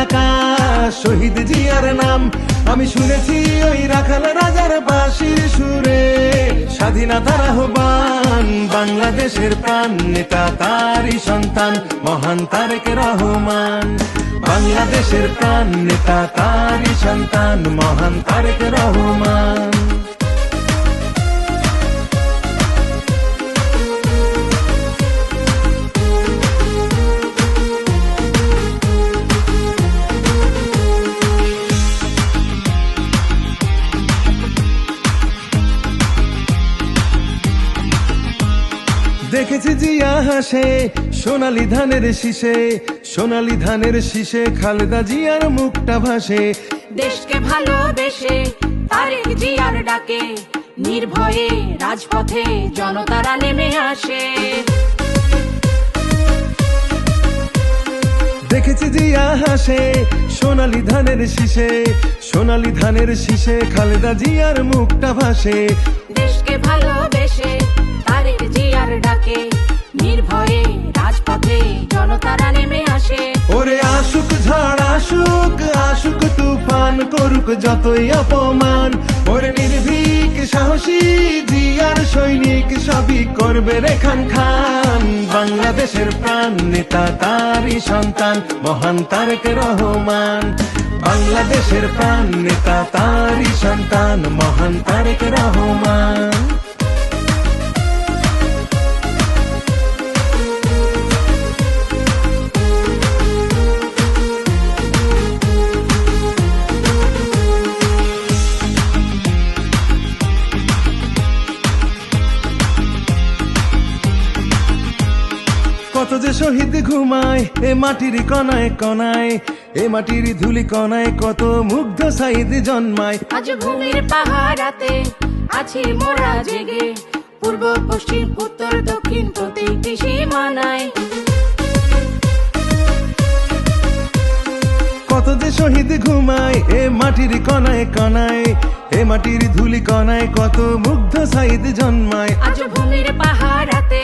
আকাশ শহীদ জিয়ার নাম। আমি শুনেছি ওই রাখাল রাজার বাঁশির সুরে স্বাধীনতার আহ্বান। বাংলাদেশের প্রাণ নেতা তারই সন্তান মহান তারেক রহমান। বাংলাদেশের প্রাণ নেতা তারই সন্তান মহান তারেক রহমান। দেখেছি জিয়া হাসে সোনালী ধানের শীষে, সোনালী ধানের শীষে খালেদা জিয়ার মুখটা ভাসে। দেশকে ভালোবেসে তারেক জিয়ার ডাকে নির্ভয়ে রাজপথে জনতারা নেমে আসে। দেখেছি জিয়া হাসে সোনালী ধানের শীষে, সোনালী ধানের শীষে খালেদা জিয়ার মুখটা ভাসে। দেশকে ভালোবেসে তারেক জিয়ার ডাকে নির্ভয়ে রাজপথে জনতারা নেমে আসে। ওরে আসুক ঝড় আসুক আসুক তুফান করুক যতই অপমান, ওরে নির্ভীক সাহসী জিয়ার সৈনিক সবই করবে রে খান খান। বাংলাদেশের প্রাণ নেতা তারই সন্তান মহান তারেক রহমান। বাংলাদেশের প্রাণ নেতা তারই সন্তান মহান তারেক রহমান। কত যে শহীদ ঘুমায় এ মাটির কণায় কণায়, এ মাটির ধুলি কণায় কত মুগ্ধ সাইদ জন্মায়। আজ ভূমির পাহারাতে আছি মোরা জেগে, পূর্ব পশ্চিম উত্তর দক্ষিণ প্রতিটি সীমানায়। কত যে শহীদ ঘুমায় এ মাটির কণায় কণায়, এ মাটির ধুলি কণায় কত মুগ্ধ সাইদ জন্মায়। আজ ভূমির পাহারাতে